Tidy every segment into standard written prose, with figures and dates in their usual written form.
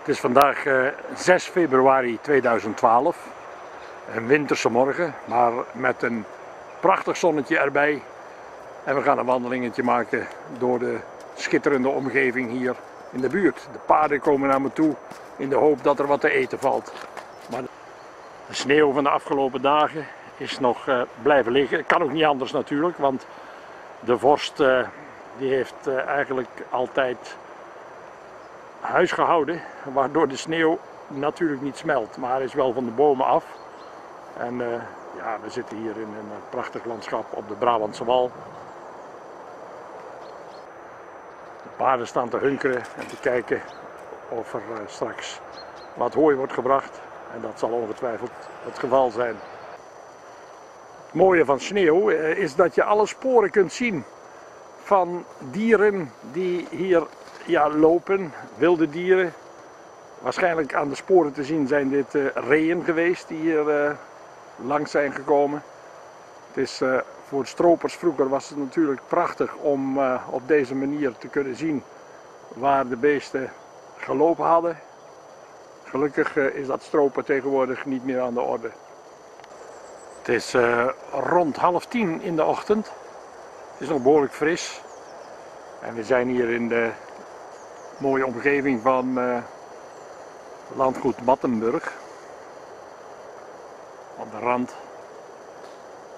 Het is vandaag 6 februari 2012, een winterse morgen, maar met een prachtig zonnetje erbij. En we gaan een wandelingetje maken door de schitterende omgeving hier in de buurt. De paarden komen naar me toe in de hoop dat er wat te eten valt. Maar de sneeuw van de afgelopen dagen is nog blijven liggen. Kan ook niet anders natuurlijk, want de vorst die heeft eigenlijk altijd huis gehouden, waardoor de sneeuw natuurlijk niet smelt, maar is wel van de bomen af. En ja, we zitten hier in een prachtig landschap op de Brabantse Wal. De paarden staan te hunkeren en te kijken of er straks wat hooi wordt gebracht. En dat zal ongetwijfeld het geval zijn. Het mooie van sneeuw is dat je alle sporen kunt zien van dieren die hier lopen, wilde dieren. Waarschijnlijk aan de sporen te zien zijn dit reeën geweest die hier langs zijn gekomen. Het is voor stropers vroeger was het natuurlijk prachtig om op deze manier te kunnen zien waar de beesten gelopen hadden. Gelukkig is dat stropen tegenwoordig niet meer aan de orde. Het is rond 9:30 in de ochtend. Het is nog behoorlijk fris. En we zijn hier in de mooie omgeving van landgoed Mattenburgh. Op de rand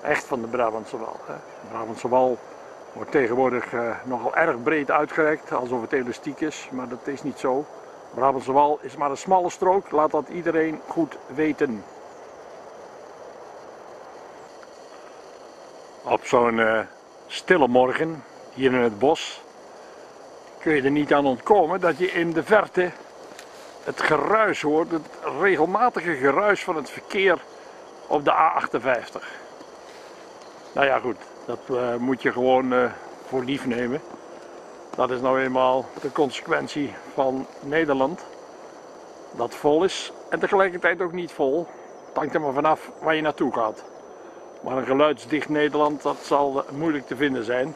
echt van de Brabantse Wal. De Brabantse Wal wordt tegenwoordig nogal erg breed uitgerekt, alsof het elastiek is, maar dat is niet zo. De Brabantse Wal is maar een smalle strook, laat dat iedereen goed weten. Op zo'n stille morgen hier in het bos kun je er niet aan ontkomen dat je in de verte het geruis hoort, het regelmatige geruis van het verkeer op de A58. Nou ja goed, dat moet je gewoon voor lief nemen. Dat is nou eenmaal de consequentie van Nederland, dat vol is en tegelijkertijd ook niet vol. Het hangt er maar vanaf waar je naartoe gaat. Maar een geluidsdicht Nederland, dat zal moeilijk te vinden zijn.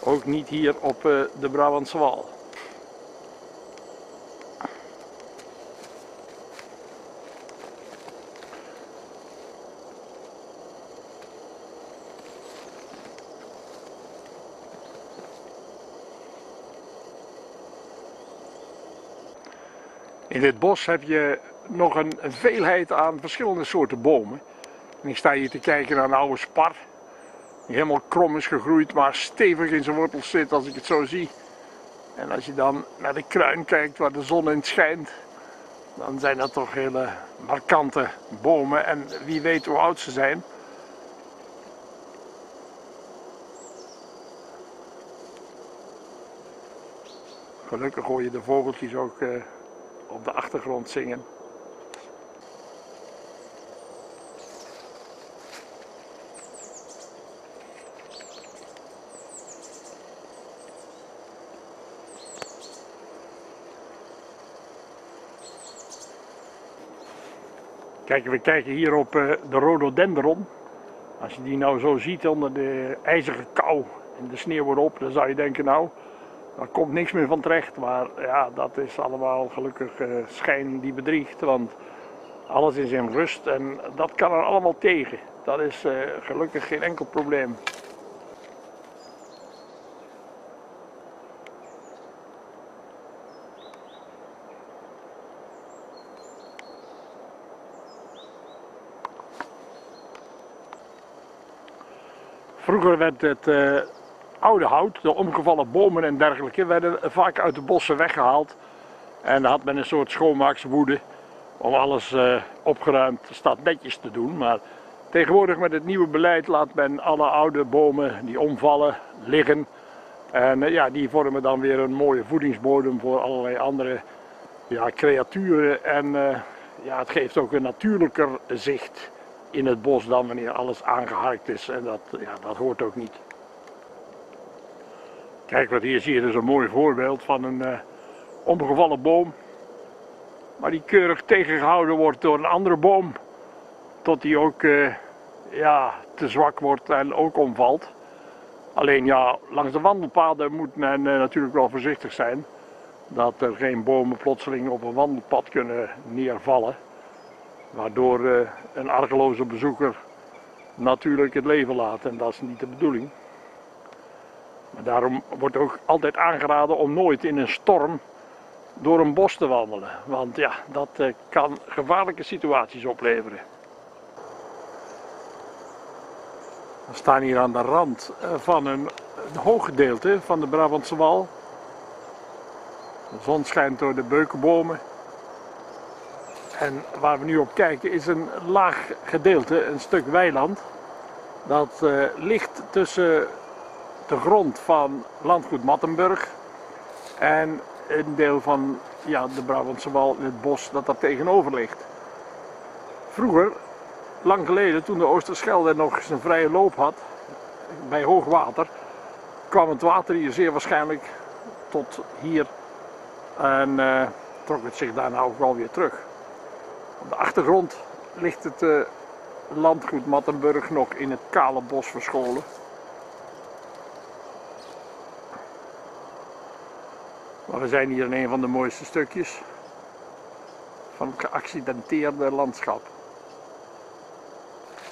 Ook niet hier op de Brabantse Wal. In dit bos heb je nog een veelheid aan verschillende soorten bomen. En ik sta hier te kijken naar een oude spar. Die helemaal krom is gegroeid, maar stevig in zijn wortels zit als ik het zo zie. En als je dan naar de kruin kijkt waar de zon in schijnt, dan zijn dat toch hele markante bomen. En wie weet hoe oud ze zijn. Gelukkig hoor je de vogeltjes ook op de achtergrond zingen. Kijk, we kijken hier op de rhododendron. Als je die nou zo ziet onder de ijzige kou en de sneeuw erop, dan zou je denken, nou, daar komt niks meer van terecht. Maar ja, dat is allemaal gelukkig schijn die bedriegt, want alles is in rust en dat kan er allemaal tegen. Dat is gelukkig geen enkel probleem. Vroeger werd het oude hout, de omgevallen bomen en dergelijke, werden vaak uit de bossen weggehaald. En dan had men een soort schoonmaakswoede om alles opgeruimd staat netjes te doen. Maar tegenwoordig met het nieuwe beleid laat men alle oude bomen die omvallen liggen. En ja, die vormen dan weer een mooie voedingsbodem voor allerlei andere creaturen. En ja, het geeft ook een natuurlijker zicht in het bos dan wanneer alles aangeharkt is. En dat hoort ook niet. Kijk, wat hier zie je dus een mooi voorbeeld van een omgevallen boom. Maar die keurig tegengehouden wordt door een andere boom. Tot die ook te zwak wordt en ook omvalt. Alleen ja, langs de wandelpaden moet men natuurlijk wel voorzichtig zijn. dat er geen bomen plotseling op een wandelpad kunnen neervallen, waardoor een argeloze bezoeker natuurlijk het leven laat, en dat is niet de bedoeling. Maar daarom wordt ook altijd aangeraden om nooit in een storm door een bos te wandelen, want ja, dat kan gevaarlijke situaties opleveren. We staan hier aan de rand van een hooggedeelte van de Brabantse Wal. De zon schijnt door de beukenbomen. En waar we nu op kijken is een laag gedeelte, een stuk weiland. Dat ligt tussen de grond van landgoed Mattenburgh en een deel van de Brabantse Wal, het bos dat daar tegenover ligt. Vroeger, lang geleden, toen de Oosterschelde nog zijn vrije loop had, bij hoog water, kwam het water hier zeer waarschijnlijk tot hier en trok het zich daarna ook wel weer terug. Op de achtergrond ligt het landgoed Mattenburgh nog in het kale bos verscholen. Maar we zijn hier in een van de mooiste stukjes van het geaccidenteerde landschap.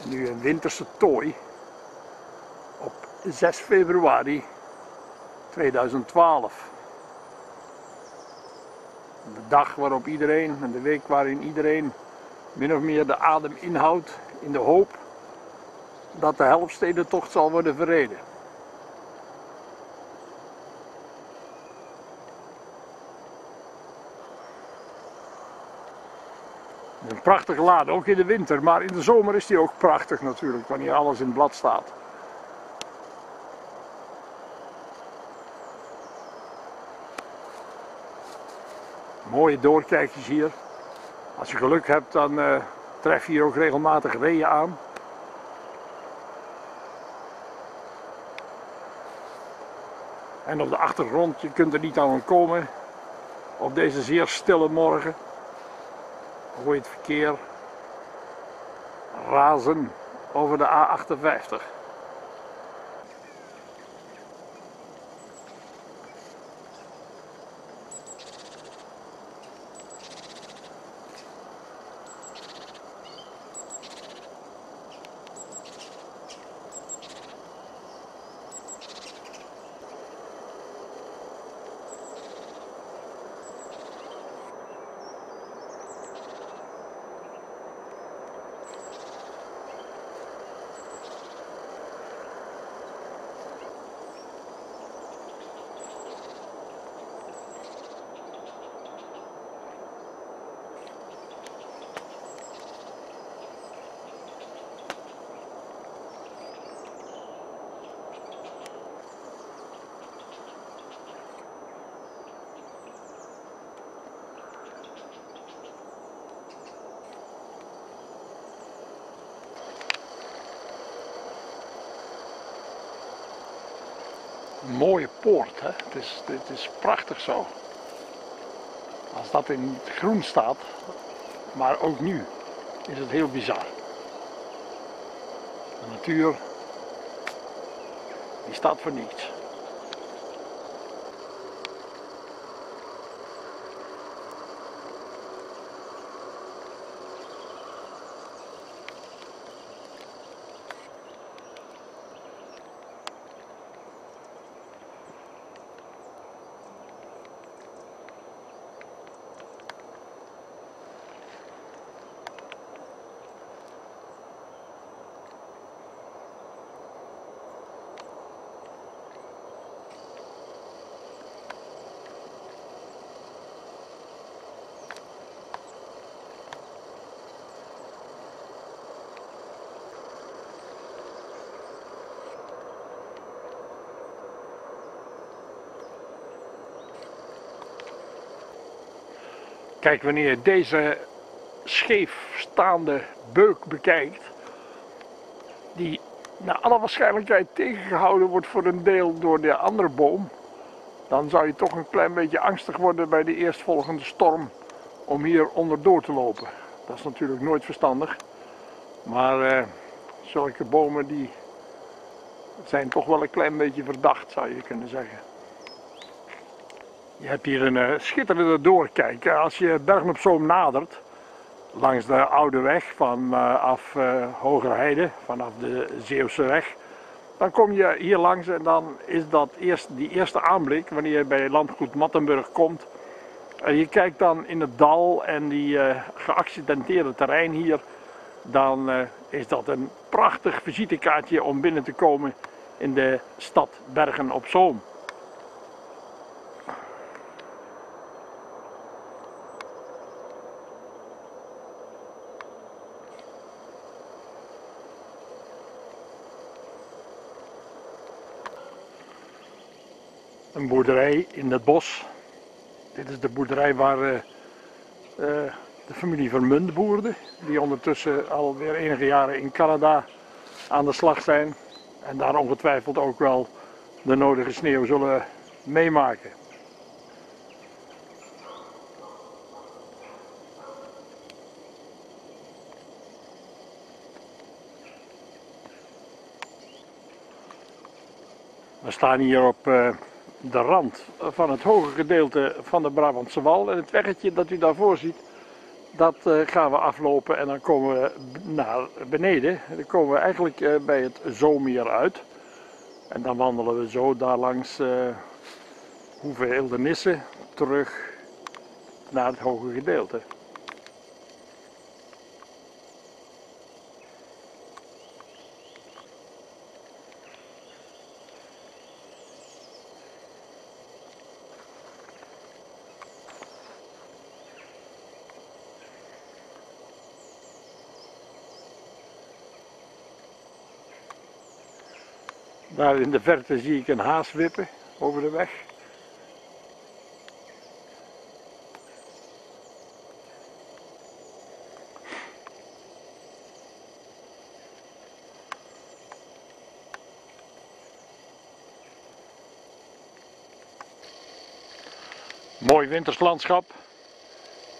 Nu een winterse tooi op 6 februari 2012. De dag waarop iedereen en de week waarin iedereen min of meer de adem inhoudt in de hoop dat de Helfstedentocht zal worden verreden. Een prachtige lade, ook in de winter, maar in de zomer is die ook prachtig natuurlijk, wanneer alles in blad staat. Mooie doorkijkjes hier. Als je geluk hebt, dan tref je hier ook regelmatig reeën aan. En op de achtergrond, je kunt er niet aan ontkomen, op deze zeer stille morgen hoor je het verkeer razen over de A58. Een mooie poort, hè? Het is prachtig zo. Als dat in het groen staat, maar ook nu is het heel bizar. De natuur, die staat voor niets. Kijk, wanneer je deze scheef staande beuk bekijkt, die naar alle waarschijnlijkheid tegengehouden wordt voor een deel door de andere boom, dan zou je toch een klein beetje angstig worden bij de eerstvolgende storm om hier onderdoor te lopen. Dat is natuurlijk nooit verstandig, maar zulke bomen die zijn toch wel een klein beetje verdacht, zou je kunnen zeggen. Je hebt hier een schitterende doorkijk. Als je Bergen op Zoom nadert, langs de oude weg vanaf Hogerheide, vanaf de Zeeuwse weg, dan kom je hier langs en dan is dat die eerste aanblik wanneer je bij landgoed Mattenburgh komt. En je kijkt dan in het dal en die geaccidenteerde terrein hier, dan is dat een prachtig visitekaartje om binnen te komen in de stad Bergen op Zoom. Een boerderij in het bos. Dit is de boerderij waar de familie Vermunt boerde, die ondertussen alweer enige jaren in Canada aan de slag zijn en daar ongetwijfeld ook wel de nodige sneeuw zullen meemaken. We staan hier op de rand van het hoge gedeelte van de Brabantse Wal en het weggetje dat u daarvoor ziet, dat gaan we aflopen en dan komen we naar beneden. Dan komen we eigenlijk bij het Zoommeer uit en dan wandelen we zo daar langs hoeve Hildernisse terug naar het hoge gedeelte. Daar in de verte zie ik een haas wippen over de weg. Mooi winters landschap.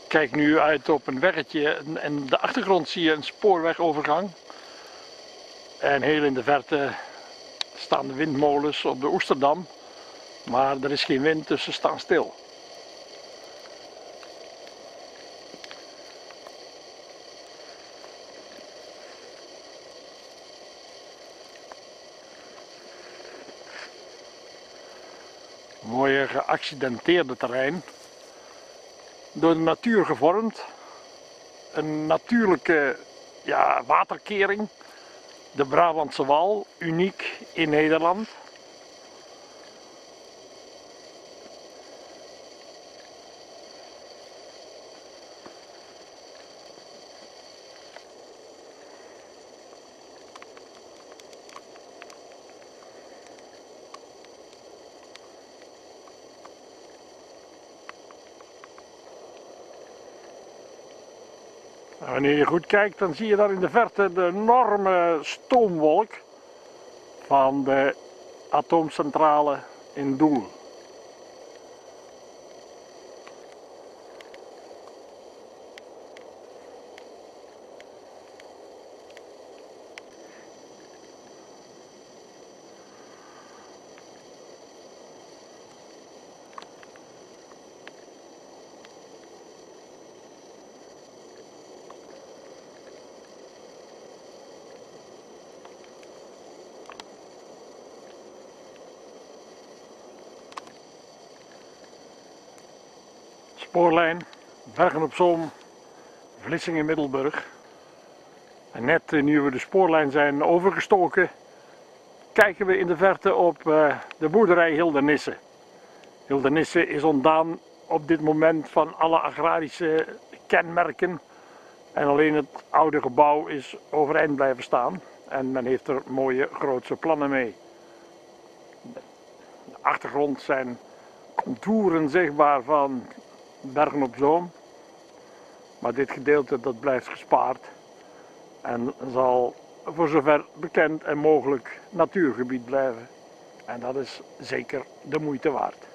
Kijk nu uit op een weggetje en in de achtergrond zie je een spoorwegovergang. En heel in de verte staan de windmolens op de Oesterdam, maar er is geen wind, dus ze staan stil. Mooie geaccidenteerde terrein, door de natuur gevormd, een natuurlijke waterkering. De Brabantse Wal, uniek in Nederland. Wanneer je goed kijkt, dan zie je daar in de verte de enorme stoomwolk van de atoomcentrale in Doel. Spoorlijn, Bergen op Zoom, Vlissingen, Middelburg. En net nu we de spoorlijn zijn overgestoken, kijken we in de verte op de boerderij Hildernisse. Hildernisse is ontdaan op dit moment van alle agrarische kenmerken. En alleen het oude gebouw is overeind blijven staan. En men heeft er mooie grootse plannen mee. De achtergrond zijn contouren zichtbaar van Bergen op Zoom, maar dit gedeelte dat blijft gespaard en zal voor zover bekend en mogelijk natuurgebied blijven. En dat is zeker de moeite waard.